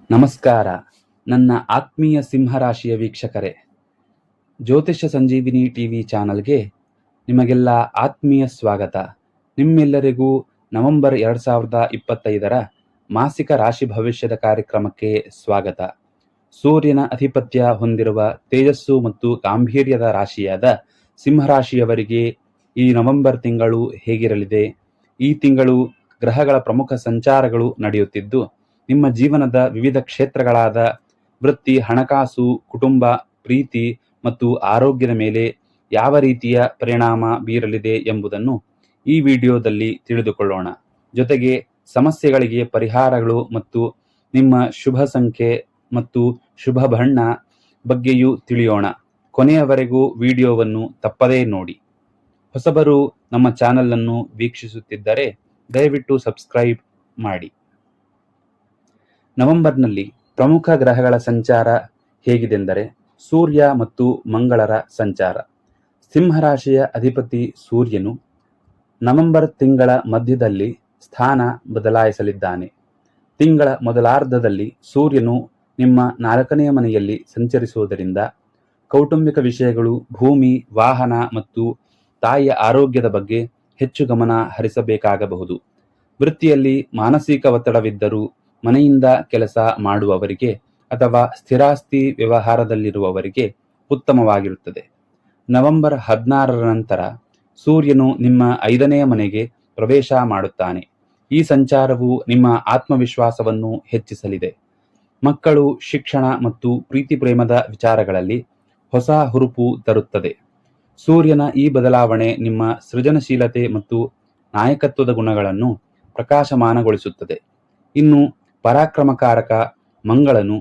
ನಮಸ್ಕಾರ ನನ್ನ ಆತ್ಮೀಯ ಸಿಂಹರಾಶಿಯ ವೀಕ್ಷಕರೇ, ಜ್ಯೋತಿಷ್ಯ ಸಂಜೀವಿನಿ ಟಿವಿ ಚಾನಲ್ಗೆ ನಿಮಗೆಲ್ಲ ಆತ್ಮೀಯ ಸ್ವಾಗತ. ನಿಮ್ಮೆಲ್ಲರಿಗೂ ನವೆಂಬರ್ 2025 ಮಾಸಿಕ ರಾಶಿ ಭವಿಷ್ಯದ ಕಾರ್ಯಕ್ರಮಕ್ಕೆ ಸ್ವಾಗತ. ಸೂರ್ಯನ ಅಧಿಪತ್ಯ ಹೊಂದಿರುವ ತೇಜಸ್ಸು ಮತ್ತು ಗಾಂಭೀರ್ಯದ ರಾಶಿಯಾದ ಸಿಂಹರಾಶಿಯವರಿಗೆ ಈ ನವೆಂಬರ್ ತಿಂಗಳು ಹೇಗಿರಲಿದೆ? ಈ ತಿಂಗಳು ಗ್ರಹಗಳ ಪ್ರಮುಖ ಸಂಚಾರಗಳು ನಡೆಯುತ್ತಿದ್ದು ನಿಮ್ಮ ಜೀವನದ ವಿವಿಧ ಕ್ಷೇತ್ರಗಳಾದ ವೃತ್ತಿ, ಹಣಕಾಸು, ಕುಟುಂಬ, ಪ್ರೀತಿ ಮತ್ತು ಆರೋಗ್ಯದ ಮೇಲೆ ಯಾವ ರೀತಿಯ ಪರಿಣಾಮ ಬೀರಲಿದೆ ಎಂಬುದನ್ನು ಈ ವಿಡಿಯೋದಲ್ಲಿ ತಿಳಿದುಕೊಳ್ಳೋಣ. ಜೊತೆಗೆ ಸಮಸ್ಯೆಗಳಿಗೆ ಪರಿಹಾರಗಳು ಮತ್ತು ನಿಮ್ಮ ಶುಭ ಸಂಖ್ಯೆ ಮತ್ತು ಶುಭ ಬಣ್ಣ ಬಗ್ಗೆಯೂ ತಿಳಿಯೋಣ. ಕೊನೆಯವರೆಗೂ ವಿಡಿಯೋವನ್ನು ತಪ್ಪದೇ ನೋಡಿ. ಹೊಸಬರು ನಮ್ಮ ಚಾನಲ್ ಅನ್ನು ವೀಕ್ಷಿಸುತ್ತಿದ್ದರೆ ದಯವಿಟ್ಟು ಸಬ್ಸ್ಕ್ರೈಬ್ ಮಾಡಿ. ನವೆಂಬರ್ನಲ್ಲಿ ಪ್ರಮುಖ ಗ್ರಹಗಳ ಸಂಚಾರ ಹೇಗಿದೆಂದರೆ ಸೂರ್ಯ ಮತ್ತು ಮಂಗಳರ ಸಂಚಾರ. ಸಿಂಹರಾಶಿಯ ಅಧಿಪತಿ ಸೂರ್ಯನು ನವೆಂಬರ್ ತಿಂಗಳ ಮಧ್ಯದಲ್ಲಿ ಸ್ಥಾನ ಬದಲಾಯಿಸಲಿದ್ದಾನೆ. ತಿಂಗಳ ಮೊದಲಾರ್ಧದಲ್ಲಿ ಸೂರ್ಯನು ನಿಮ್ಮ 4ನೇ ಮನೆಯಲ್ಲಿ ಸಂಚರಿಸುವುದರಿಂದ ಕೌಟುಂಬಿಕ ವಿಷಯಗಳು, ಭೂಮಿ, ವಾಹನ ಮತ್ತು ತಾಯಿಯ ಆರೋಗ್ಯದ ಬಗ್ಗೆ ಹೆಚ್ಚು ಗಮನ ಹರಿಸಬೇಕಾಗಬಹುದು. ವೃತ್ತಿಯಲ್ಲಿ ಮಾನಸಿಕ ಒತ್ತಡವಿದ್ದರೂ ಮನೆಯಿಂದ ಕೆಲಸ ಮಾಡುವವರಿಗೆ ಅಥವಾ ಸ್ಥಿರಾಸ್ತಿ ವ್ಯವಹಾರದಲ್ಲಿರುವವರಿಗೆ ಉತ್ತಮವಾಗಿರುತ್ತದೆ. ನವೆಂಬರ್ 16 ನಂತರ ಸೂರ್ಯನು ನಿಮ್ಮ 5ನೇ ಮನೆಗೆ ಪ್ರವೇಶ ಮಾಡುತ್ತಾನೆ. ಈ ಸಂಚಾರವು ನಿಮ್ಮ ಆತ್ಮವಿಶ್ವಾಸವನ್ನು ಹೆಚ್ಚಿಸಲಿದೆ. ಮಕ್ಕಳು, ಶಿಕ್ಷಣ ಮತ್ತು ಪ್ರೀತಿ ಪ್ರೇಮದ ವಿಚಾರಗಳಲ್ಲಿ ಹೊಸ ಹುರುಪು ತರುತ್ತದೆ. ಸೂರ್ಯನ ಈ ಬದಲಾವಣೆ ನಿಮ್ಮ ಸೃಜನಶೀಲತೆ ಮತ್ತು ನಾಯಕತ್ವದ ಗುಣಗಳನ್ನು ಪ್ರಕಾಶಮಾನಗೊಳಿಸುತ್ತದೆ. ಇನ್ನು ಪರಾಕ್ರಮಕಾರಕ ಮಂಗಳನು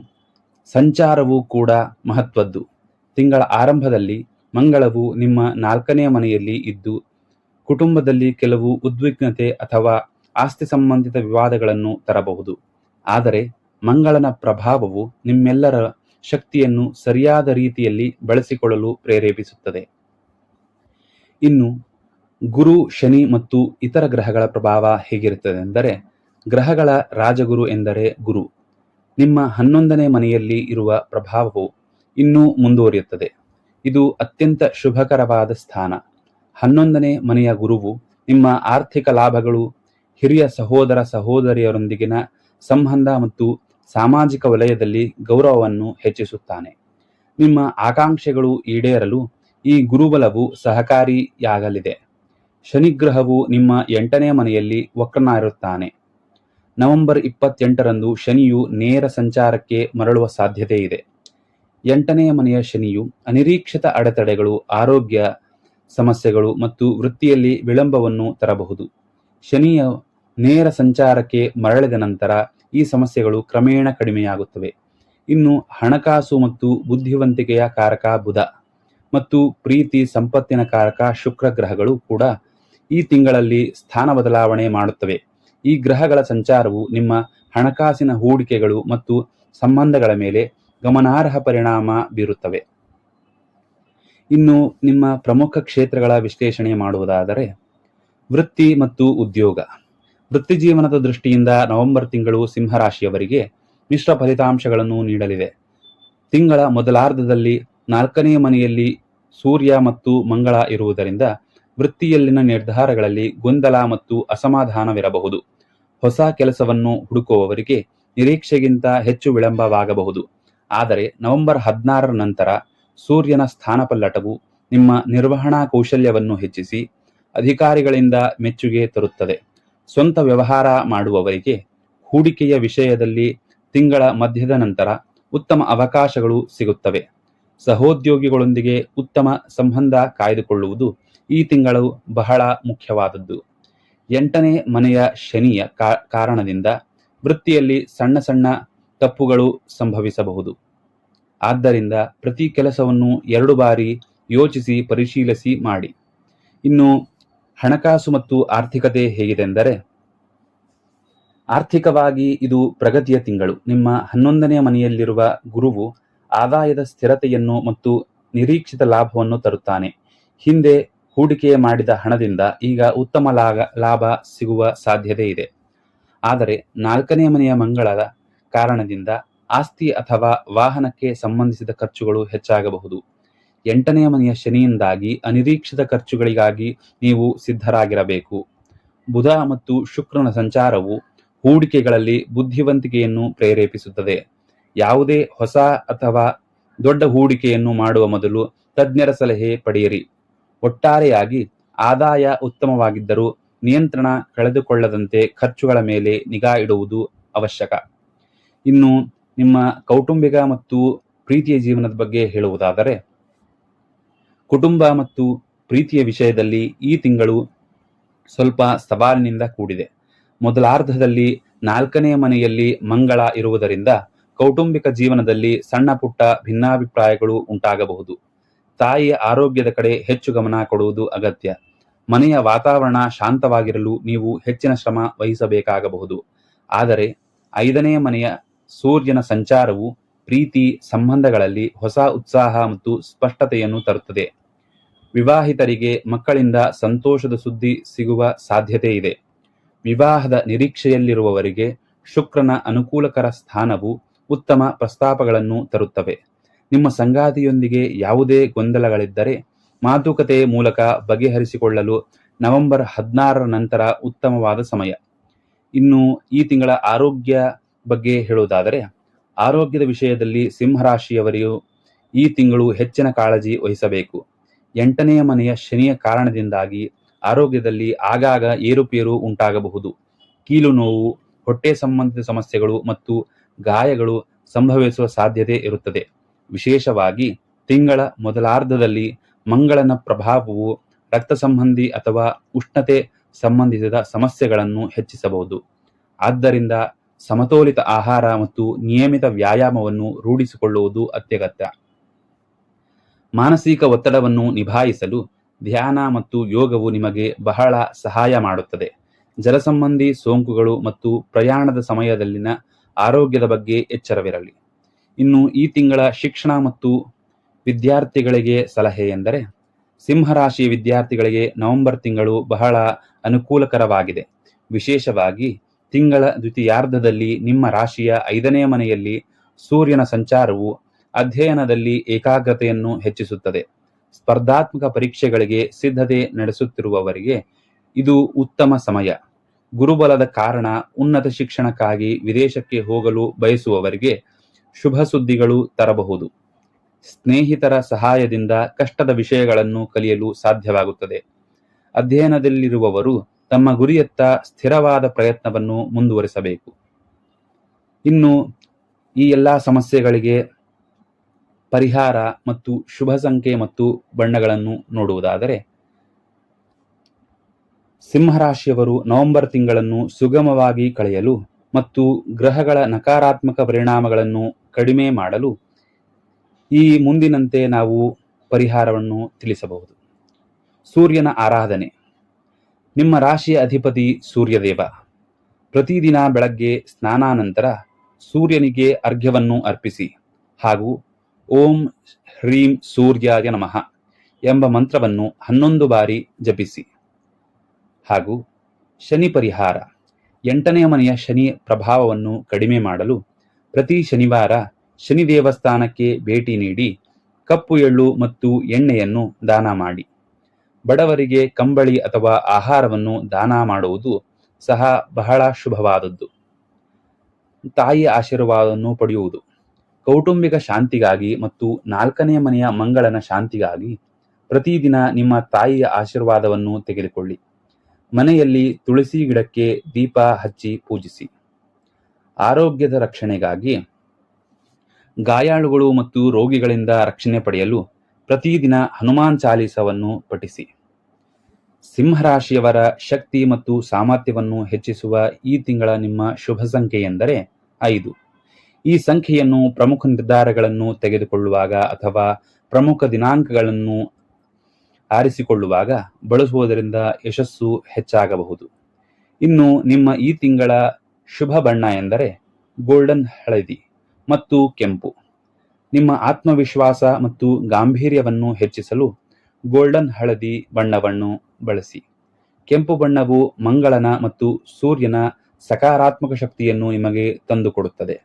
ಸಂಚಾರವೂ ಕೂಡ ಮಹತ್ವದ್ದು. ತಿಂಗಳ ಆರಂಭದಲ್ಲಿ ಮಂಗಳವು ನಿಮ್ಮ 4ನೇ ಮನೆಯಲ್ಲಿ ಇದ್ದು ಕುಟುಂಬದಲ್ಲಿ ಕೆಲವು ಉದ್ವಿಗ್ನತೆ ಅಥವಾ ಆಸ್ತಿ ಸಂಬಂಧಿತ ವಿವಾದಗಳನ್ನು ತರಬಹುದು. ಆದರೆ ಮಂಗಳನ ಪ್ರಭಾವವು ನಿಮ್ಮೆಲ್ಲರ ಶಕ್ತಿಯನ್ನು ಸರಿಯಾದ ರೀತಿಯಲ್ಲಿ ಬಳಸಿಕೊಳ್ಳಲು ಪ್ರೇರೇಪಿಸುತ್ತದೆ. ಇನ್ನು ಗುರು, ಶನಿ ಮತ್ತು ಇತರ ಗ್ರಹಗಳ ಪ್ರಭಾವ ಹೇಗಿರುತ್ತದೆ ಎಂದರೆ, ಗ್ರಹಗಳ ರಾಜಗುರು ಎಂದರೆ ಗುರು. ನಿಮ್ಮ 11ನೇ ಮನೆಯಲ್ಲಿ ಇರುವ ಪ್ರಭಾವವು ಇನ್ನೂ ಮುಂದುವರಿಯುತ್ತದೆ. ಇದು ಅತ್ಯಂತ ಶುಭಕರವಾದ ಸ್ಥಾನ. 11ನೇ ಮನೆಯ ಗುರುವು ನಿಮ್ಮ ಆರ್ಥಿಕ ಲಾಭಗಳು, ಹಿರಿಯ ಸಹೋದರ ಸಹೋದರಿಯರೊಂದಿಗಿನ ಸಂಬಂಧ ಮತ್ತು ಸಾಮಾಜಿಕ ವಲಯದಲ್ಲಿ ಗೌರವವನ್ನು ಹೆಚ್ಚಿಸುತ್ತಾನೆ. ನಿಮ್ಮ ಆಕಾಂಕ್ಷೆಗಳು ಈಡೇರಲು ಈ ಗುರುಬಲವು ಸಹಕಾರಿಯಾಗಲಿದೆ. ಶನಿಗ್ರಹವು ನಿಮ್ಮ 8ನೇ ಮನೆಯಲ್ಲಿ ವಕ್ರನಾಗಿರುತ್ತಾನೆ. ನವೆಂಬರ್ 28ರಂದು ಶನಿಯು ನೇರ ಸಂಚಾರಕ್ಕೆ ಮರಳುವ ಸಾಧ್ಯತೆ ಇದೆ. 8ನೇ ಮನೆಯ ಶನಿಯು ಅನಿರೀಕ್ಷಿತ ಅಡೆತಡೆಗಳು, ಆರೋಗ್ಯ ಸಮಸ್ಯೆಗಳು ಮತ್ತು ವೃತ್ತಿಯಲ್ಲಿ ವಿಳಂಬವನ್ನು ತರಬಹುದು. ಶನಿಯ ನೇರ ಸಂಚಾರಕ್ಕೆ ಮರಳಿದ ನಂತರ ಈ ಸಮಸ್ಯೆಗಳು ಕ್ರಮೇಣ ಕಡಿಮೆಯಾಗುತ್ತವೆ. ಇನ್ನು ಹಣಕಾಸು ಮತ್ತು ಬುದ್ಧಿವಂತಿಕೆಯ ಕಾರಕ ಬುಧ ಮತ್ತು ಪ್ರೀತಿ, ಸಂಪತ್ತಿನ ಕಾರಕ ಶುಕ್ರ ಗ್ರಹಗಳು ಕೂಡ ಈ ತಿಂಗಳಲ್ಲಿ ಸ್ಥಾನ ಬದಲಾವಣೆ ಮಾಡುತ್ತವೆ. ಈ ಗ್ರಹಗಳ ಸಂಚಾರವು ನಿಮ್ಮ ಹಣಕಾಸಿನ ಹೂಡಿಕೆಗಳು ಮತ್ತು ಸಂಬಂಧಗಳ ಮೇಲೆ ಗಮನಾರ್ಹ ಪರಿಣಾಮ ಬೀರುತ್ತವೆ. ಇನ್ನು ನಿಮ್ಮ ಪ್ರಮುಖ ಕ್ಷೇತ್ರಗಳ ವಿಶ್ಲೇಷಣೆ ಮಾಡುವುದಾದರೆ, ವೃತ್ತಿ ಮತ್ತು ಉದ್ಯೋಗ. ವೃತ್ತಿ ಜೀವನದ ದೃಷ್ಟಿಯಿಂದ ನವೆಂಬರ್ ತಿಂಗಳು ಸಿಂಹರಾಶಿಯವರಿಗೆ ಮಿಶ್ರ ಫಲಿತಾಂಶಗಳನ್ನು ನೀಡಲಿದೆ. ತಿಂಗಳ ಮೊದಲಾರ್ಧದಲ್ಲಿ 4ನೇ ಮನೆಯಲ್ಲಿ ಸೂರ್ಯ ಮತ್ತು ಮಂಗಳ ಇರುವುದರಿಂದ ವೃತ್ತಿಯಲ್ಲಿನ ನಿರ್ಧಾರಗಳಲ್ಲಿ ಗೊಂದಲ ಮತ್ತು ಅಸಮಾಧಾನವಿರಬಹುದು. ಹೊಸ ಕೆಲಸವನ್ನು ಹುಡುಕುವವರಿಗೆ ನಿರೀಕ್ಷೆಗಿಂತ ಹೆಚ್ಚು ವಿಳಂಬವಾಗಬಹುದು. ಆದರೆ ನವೆಂಬರ್ 16 ನಂತರ ಸೂರ್ಯನ ಸ್ಥಾನಪಲ್ಲಟವು ನಿಮ್ಮ ನಿರ್ವಹಣಾ ಕೌಶಲ್ಯವನ್ನು ಹೆಚ್ಚಿಸಿ ಅಧಿಕಾರಿಗಳಿಂದ ಮೆಚ್ಚುಗೆ ತರುತ್ತದೆ. ಸ್ವಂತ ವ್ಯವಹಾರ ಮಾಡುವವರಿಗೆ ಹೂಡಿಕೆಯ ವಿಷಯದಲ್ಲಿ ತಿಂಗಳ ಮಧ್ಯದ ನಂತರ ಉತ್ತಮ ಅವಕಾಶಗಳು ಸಿಗುತ್ತವೆ. ಸಹೋದ್ಯೋಗಿಗಳೊಂದಿಗೆ ಉತ್ತಮ ಸಂಬಂಧ ಕಾಯ್ದುಕೊಳ್ಳುವುದು ಈ ತಿಂಗಳು ಬಹಳ ಮುಖ್ಯವಾದದ್ದು. 8ನೇ ಮನೆಯ ಶನಿಯ ಕಾರಣದಿಂದ ವೃತ್ತಿಯಲ್ಲಿ ಸಣ್ಣ ಸಣ್ಣ ತಪ್ಪುಗಳು ಸಂಭವಿಸಬಹುದು. ಆದ್ದರಿಂದ ಪ್ರತಿ ಕೆಲಸವನ್ನು 2 ಬಾರಿ ಯೋಚಿಸಿ ಪರಿಶೀಲಿಸಿ ಮಾಡಿ. ಇನ್ನು ಹಣಕಾಸು ಮತ್ತು ಆರ್ಥಿಕತೆ ಹೇಗಿದೆ ಎಂದರೆ, ಆರ್ಥಿಕವಾಗಿ ಇದು ಪ್ರಗತಿಯ ತಿಂಗಳು. ನಿಮ್ಮ 11ನೇ ಮನೆಯಲ್ಲಿರುವ ಗುರುವು ಆದಾಯದ ಸ್ಥಿರತೆಯನ್ನು ಮತ್ತು ನಿರೀಕ್ಷಿತ ಲಾಭವನ್ನು ತರುತ್ತಾನೆ. ಹಿಂದೆ ಹೂಡಿಕೆ ಮಾಡಿದ ಹಣದಿಂದ ಈಗ ಉತ್ತಮ ಲಾಭ ಸಿಗುವ ಸಾಧ್ಯತೆ ಇದೆ. ಆದರೆ 4ನೇ ಮನೆಯ ಮಂಗಳದ ಕಾರಣದಿಂದ ಆಸ್ತಿ ಅಥವಾ ವಾಹನಕ್ಕೆ ಸಂಬಂಧಿಸಿದ ಖರ್ಚುಗಳು ಹೆಚ್ಚಾಗಬಹುದು. 8ನೇ ಮನೆಯ ಶನಿಯಿಂದಾಗಿ ಅನಿರೀಕ್ಷಿತ ಖರ್ಚುಗಳಿಗಾಗಿ ನೀವು ಸಿದ್ಧರಾಗಿರಬೇಕು. ಬುಧ ಮತ್ತು ಶುಕ್ರನ ಸಂಚಾರವು ಹೂಡಿಕೆಗಳಲ್ಲಿ ಬುದ್ಧಿವಂತಿಕೆಯನ್ನು ಪ್ರೇರೇಪಿಸುತ್ತದೆ. ಯಾವುದೇ ಹೊಸ ಅಥವಾ ದೊಡ್ಡ ಹೂಡಿಕೆಯನ್ನು ಮಾಡುವ ಮೊದಲು ತಜ್ಞರ ಸಲಹೆ ಪಡೆಯಿರಿ. ಒಟ್ಟಾರೆಯಾಗಿ ಆದಾಯ ಉತ್ತಮವಾಗಿದ್ದರೂ ನಿಯಂತ್ರಣ ಕಳೆದುಕೊಳ್ಳದಂತೆ ಖರ್ಚುಗಳ ಮೇಲೆ ನಿಗಾ ಇಡುವುದು ಅವಶ್ಯಕ. ಇನ್ನು ನಿಮ್ಮ ಕೌಟುಂಬಿಕ ಮತ್ತು ಪ್ರೀತಿಯ ಜೀವನದ ಬಗ್ಗೆ ಹೇಳುವುದಾದರೆ, ಕುಟುಂಬ ಮತ್ತು ಪ್ರೀತಿಯ ವಿಷಯದಲ್ಲಿ ಈ ತಿಂಗಳು ಸ್ವಲ್ಪ ಸವಾಲಿನಿಂದ ಕೂಡಿದೆ. ಮೊದಲಾರ್ಧದಲ್ಲಿ 4ನೇ ಮನೆಯಲ್ಲಿ ಮಂಗಳ ಇರುವುದರಿಂದ ಕೌಟುಂಬಿಕ ಜೀವನದಲ್ಲಿ ಸಣ್ಣ ಪುಟ್ಟ ಭಿನ್ನಾಭಿಪ್ರಾಯಗಳು ಉಂಟಾಗಬಹುದು. ತಾಯಿಯ ಆರೋಗ್ಯದ ಕಡೆ ಹೆಚ್ಚು ಗಮನ ಕೊಡುವುದು ಅಗತ್ಯ. ಮನೆಯ ವಾತಾವರಣ ಶಾಂತವಾಗಿರಲು ನೀವು ಹೆಚ್ಚಿನ ಶ್ರಮ ವಹಿಸಬೇಕಾಗಬಹುದು. ಆದರೆ 5ನೇ ಮನೆಯ ಸೂರ್ಯನ ಸಂಚಾರವು ಪ್ರೀತಿ ಸಂಬಂಧಗಳಲ್ಲಿ ಹೊಸ ಉತ್ಸಾಹ ಮತ್ತು ಸ್ಪಷ್ಟತೆಯನ್ನು ತರುತ್ತದೆ. ವಿವಾಹಿತರಿಗೆ ಮಕ್ಕಳಿಂದ ಸಂತೋಷದ ಸುದ್ದಿ ಸಿಗುವ ಸಾಧ್ಯತೆ ಇದೆ. ವಿವಾಹದ ನಿರೀಕ್ಷೆಯಲ್ಲಿರುವವರಿಗೆ ಶುಕ್ರನ ಅನುಕೂಲಕರ ಸ್ಥಾನವು ಉತ್ತಮ ಪ್ರಸ್ತಾಪಗಳನ್ನು ತರುತ್ತವೆ. ನಿಮ್ಮ ಸಂಗಾತಿಯೊಂದಿಗೆ ಯಾವುದೇ ಗೊಂದಲಗಳಿದ್ದರೆ ಮಾತುಕತೆ ಮೂಲಕ ಬಗೆಹರಿಸಿಕೊಳ್ಳಲು ನವೆಂಬರ್ 16ರ ನಂತರ ಉತ್ತಮವಾದ ಸಮಯ. ಇನ್ನು ಈ ತಿಂಗಳ ಆರೋಗ್ಯ ಬಗ್ಗೆ ಹೇಳುವುದಾದರೆ, ಆರೋಗ್ಯದ ವಿಷಯದಲ್ಲಿ ಸಿಂಹರಾಶಿಯವರಿಗೂ ಈ ತಿಂಗಳು ಹೆಚ್ಚಿನ ಕಾಳಜಿ ವಹಿಸಬೇಕು. 8ನೇ ಮನೆಯ ಶನಿಯ ಕಾರಣದಿಂದಾಗಿ ಆರೋಗ್ಯದಲ್ಲಿ ಆಗಾಗ ಏರುಪೇರು ಉಂಟಾಗಬಹುದು. ಕೀಲು ನೋವು, ಹೊಟ್ಟೆ ಸಂಬಂಧಿತ ಸಮಸ್ಯೆಗಳು ಮತ್ತು ಗಾಯಗಳು ಸಂಭವಿಸುವ ಸಾಧ್ಯತೆ ಇರುತ್ತದೆ. ವಿಶೇಷವಾಗಿ ತಿಂಗಳ ಮೊದಲಾರ್ಧದಲ್ಲಿ ಮಂಗಳನ ಪ್ರಭಾವವು ರಕ್ತ ಸಂಬಂಧಿ ಅಥವಾ ಉಷ್ಣತೆ ಸಂಬಂಧಿಸಿದ ಸಮಸ್ಯೆಗಳನ್ನು ಹೆಚ್ಚಿಸಬಹುದು. ಆದ್ದರಿಂದ ಸಮತೋಲಿತ ಆಹಾರ ಮತ್ತು ನಿಯಮಿತ ವ್ಯಾಯಾಮವನ್ನು ರೂಢಿಸಿಕೊಳ್ಳುವುದು ಅತ್ಯಗತ್ಯ. ಮಾನಸಿಕ ಒತ್ತಡವನ್ನು ನಿಭಾಯಿಸಲು ಧ್ಯಾನ ಮತ್ತು ಯೋಗವು ನಿಮಗೆ ಬಹಳ ಸಹಾಯ ಮಾಡುತ್ತದೆ. ಜಲಸಂಬಂಧಿ ಸೋಂಕುಗಳು ಮತ್ತು ಪ್ರಯಾಣದ ಸಮಯದಲ್ಲಿನ ಆರೋಗ್ಯದ ಬಗ್ಗೆ ಎಚ್ಚರವಿರಲಿ. ಇನ್ನು ಈ ತಿಂಗಳ ಶಿಕ್ಷಣ ಮತ್ತು ವಿದ್ಯಾರ್ಥಿಗಳಿಗೆ ಸಲಹೆ ಎಂದರೆ, ಸಿಂಹರಾಶಿಯ ವಿದ್ಯಾರ್ಥಿಗಳಿಗೆ ನವೆಂಬರ್ ತಿಂಗಳು ಬಹಳ ಅನುಕೂಲಕರವಾಗಿದೆ. ವಿಶೇಷವಾಗಿ ತಿಂಗಳ ದ್ವಿತೀಯಾರ್ಧದಲ್ಲಿ ನಿಮ್ಮ ರಾಶಿಯ 5ನೇ ಮನೆಯಲ್ಲಿ ಸೂರ್ಯನ ಸಂಚಾರವು ಅಧ್ಯಯನದಲ್ಲಿ ಏಕಾಗ್ರತೆಯನ್ನು ಹೆಚ್ಚಿಸುತ್ತದೆ. ಸ್ಪರ್ಧಾತ್ಮಕ ಪರೀಕ್ಷೆಗಳಿಗೆ ಸಿದ್ಧತೆ ನಡೆಸುತ್ತಿರುವವರಿಗೆ ಇದು ಉತ್ತಮ ಸಮಯ. ಗುರುಬಲದ ಕಾರಣ ಉನ್ನತ ಶಿಕ್ಷಣಕ್ಕಾಗಿ ವಿದೇಶಕ್ಕೆ ಹೋಗಲು ಬಯಸುವವರಿಗೆ ಶುಭ ಸುದ್ದಿಗಳು ತರಬಹುದು. ಸ್ನೇಹಿತರ ಸಹಾಯದಿಂದ ಕಷ್ಟದ ವಿಷಯಗಳನ್ನು ಕಲಿಯಲು ಸಾಧ್ಯವಾಗುತ್ತದೆ. ಅಧ್ಯಯನದಲ್ಲಿರುವವರು ತಮ್ಮ ಗುರಿಯತ್ತ ಸ್ಥಿರವಾದ ಪ್ರಯತ್ನವನ್ನು ಮುಂದುವರಿಸಬೇಕು. ಇನ್ನು ಈ ಎಲ್ಲ ಸಮಸ್ಯೆಗಳಿಗೆ ಪರಿಹಾರ ಮತ್ತು ಶುಭ ಸಂಖ್ಯೆ ಮತ್ತು ಬಣ್ಣಗಳನ್ನು ನೋಡುವುದಾದರೆ, ಸಿಂಹರಾಶಿಯವರು ನವೆಂಬರ್ ತಿಂಗಳನ್ನು ಸುಗಮವಾಗಿ ಕಳೆಯಲು ಮತ್ತು ಗ್ರಹಗಳ ನಕಾರಾತ್ಮಕ ಪರಿಣಾಮಗಳನ್ನು ಕಡಿಮೆ ಮಾಡಲು ಈ ಮುಂದಿನಂತೆ ನಾವು ಪರಿಹಾರವನ್ನು ತಿಳಿಸಬಹುದು. ಸೂರ್ಯನ ಆರಾಧನೆ. ನಿಮ್ಮ ರಾಶಿಯ ಅಧಿಪತಿ ಸೂರ್ಯದೇವ. ಪ್ರತಿದಿನ ಬೆಳಗ್ಗೆ ಸ್ನಾನಾನಂತರ ಸೂರ್ಯನಿಗೆ ಅರ್ಘ್ಯವನ್ನು ಅರ್ಪಿಸಿ ಹಾಗೂ ಓಂ ಹ್ರೀಂ ಸೂರ್ಯಾಯ ನಮಃ ಎಂಬ ಮಂತ್ರವನ್ನು 11 ಬಾರಿ ಜಪಿಸಿ. ಹಾಗೂ ಶನಿ ಪರಿಹಾರ. 8ನೇ ಮನೆಯ ಶನಿ ಪ್ರಭಾವವನ್ನು ಕಡಿಮೆ ಮಾಡಲು ಪ್ರತಿ ಶನಿವಾರ ಶನಿ ದೇವಸ್ಥಾನಕ್ಕೆ ಭೇಟಿ ನೀಡಿ ಕಪ್ಪು ಎಳ್ಳು ಮತ್ತು ಎಣ್ಣೆಯನ್ನು ದಾನ ಮಾಡಿ. ಬಡವರಿಗೆ ಕಂಬಳಿ ಅಥವಾ ಆಹಾರವನ್ನು ದಾನ ಮಾಡುವುದು ಸಹ ಬಹಳ ಶುಭವಾದದ್ದು. ತಾಯಿಯ ಆಶೀರ್ವಾದವನ್ನು ಪಡೆಯುವುದು. ಕೌಟುಂಬಿಕ ಶಾಂತಿಗಾಗಿ ಮತ್ತು 4ನೇ ಮನೆಯ ಮಂಗಳನ ಶಾಂತಿಗಾಗಿ ಪ್ರತಿದಿನ ನಿಮ್ಮ ತಾಯಿಯ ಆಶೀರ್ವಾದವನ್ನು ತೆಗೆದುಕೊಳ್ಳಿ. ಮನೆಯಲ್ಲಿ ತುಳಸಿ ಗಿಡಕ್ಕೆ ದೀಪ ಹಚ್ಚಿ ಪೂಜಿಸಿ. ಆರೋಗ್ಯದ ರಕ್ಷಣೆಗಾಗಿ ಗಾಯಾಳುಗಳು ಮತ್ತು ರೋಗಿಗಳಿಂದ ರಕ್ಷಣೆ ಪಡೆಯಲು ಪ್ರತಿದಿನ ಹನುಮಾನ್ ಚಾಲೀಸವನ್ನು ಪಠಿಸಿ. ಸಿಂಹರಾಶಿಯವರ ಶಕ್ತಿ ಮತ್ತು ಸಾಮರ್ಥ್ಯವನ್ನು ಹೆಚ್ಚಿಸುವ ಈ ತಿಂಗಳ ನಿಮ್ಮ ಶುಭ ಸಂಖ್ಯೆ ಎಂದರೆ 5. ಈ ಸಂಖ್ಯೆಯನ್ನು ಪ್ರಮುಖ ನಿರ್ಧಾರಗಳನ್ನು ತೆಗೆದುಕೊಳ್ಳುವಾಗ ಅಥವಾ ಪ್ರಮುಖ ದಿನಾಂಕಗಳನ್ನು ಆರಿಸಿಕೊಳ್ಳುವಾಗ ಬಳಸುವುದರಿಂದ ಯಶಸ್ಸು ಹೆಚ್ಚಾಗಬಹುದು. ಇನ್ನು ನಿಮ್ಮ ಈ ತಿಂಗಳ ಶುಭ ಬಣ್ಣ ಎಂದರೆ ಗೋಲ್ಡನ್ ಹಳದಿ ಮತ್ತು ಕೆಂಪು. ನಿಮ್ಮ ಆತ್ಮವಿಶ್ವಾಸ ಮತ್ತು ಗಾಂಭೀರ್ಯವನ್ನು ಹೆಚ್ಚಿಸಲು ಗೋಲ್ಡನ್ ಹಳದಿ ಬಣ್ಣವನ್ನು ಬಳಸಿ. ಕೆಂಪು ಬಣ್ಣವು ಮಂಗಳನ ಮತ್ತು ಸೂರ್ಯನ ಸಕಾರಾತ್ಮಕ ಶಕ್ತಿಯನ್ನು ನಿಮಗೆ ತಂದುಕೊಡುತ್ತದೆ.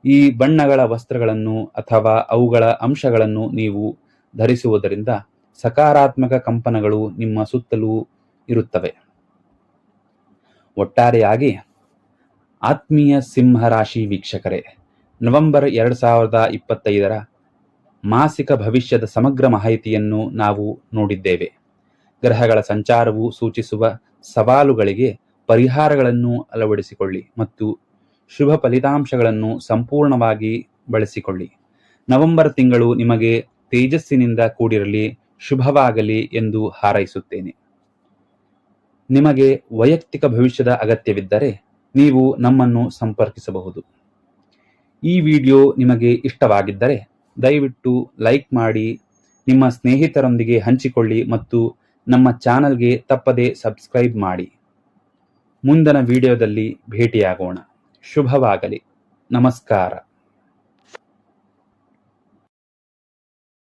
ಈ ಬಣ್ಣಗಳ ವಸ್ತ್ರಗಳನ್ನು ಅಥವಾ ಅವುಗಳ ಅಂಶಗಳನ್ನು ನೀವು ಧರಿಸುವುದರಿಂದ ಸಕಾರಾತ್ಮಕ ಕಂಪನಗಳು ನಿಮ್ಮ ಸುತ್ತಲೂ ಇರುತ್ತವೆ. ಒಟ್ಟಾರೆಯಾಗಿ ಆತ್ಮೀಯ ಸಿಂಹ ರಾಶಿ ವೀಕ್ಷಕರೇ, ನವೆಂಬರ್ 2025ರ ಮಾಸಿಕ ಭವಿಷ್ಯದ ಸಮಗ್ರ ಮಾಹಿತಿಯನ್ನು ನಾವು ನೋಡಿದ್ದೇವೆ. ಗ್ರಹಗಳ ಸಂಚಾರವು ಸೂಚಿಸುವ ಸವಾಲುಗಳಿಗೆ ಪರಿಹಾರಗಳನ್ನು ಅಳವಡಿಸಿಕೊಳ್ಳಿ ಮತ್ತು ಶುಭ ಫಲಿತಾಂಶಗಳನ್ನು ಸಂಪೂರ್ಣವಾಗಿ ಬಳಸಿಕೊಳ್ಳಿ. ನವೆಂಬರ್ ತಿಂಗಳು ನಿಮಗೆ ತೇಜಸ್ಸಿನಿಂದ ಕೂಡಿರಲಿ, ಶುಭವಾಗಲಿ ಎಂದು ಹಾರೈಸುತ್ತೇನೆ. ನಿಮಗೆ ವೈಯಕ್ತಿಕ ಭವಿಷ್ಯದ ಅಗತ್ಯವಿದ್ದರೆ ನೀವು ನಮ್ಮನ್ನು ಸಂಪರ್ಕಿಸಬಹುದು. ಈ ವಿಡಿಯೋ ನಿಮಗೆ ಇಷ್ಟವಾಗಿದ್ದರೆ ದಯವಿಟ್ಟು ಲೈಕ್ ಮಾಡಿ, ನಿಮ್ಮ ಸ್ನೇಹಿತರೊಂದಿಗೆ ಹಂಚಿಕೊಳ್ಳಿ ಮತ್ತು ನಮ್ಮ ಚಾನಲ್ಗೆ ತಪ್ಪದೇ ಸಬ್ಸ್ಕ್ರೈಬ್ ಮಾಡಿ. ಮುಂದಿನ ವಿಡಿಯೋದಲ್ಲಿ ಭೇಟಿಯಾಗೋಣ. ಶುಭವಾಗಲಿ. ನಮಸ್ಕಾರ.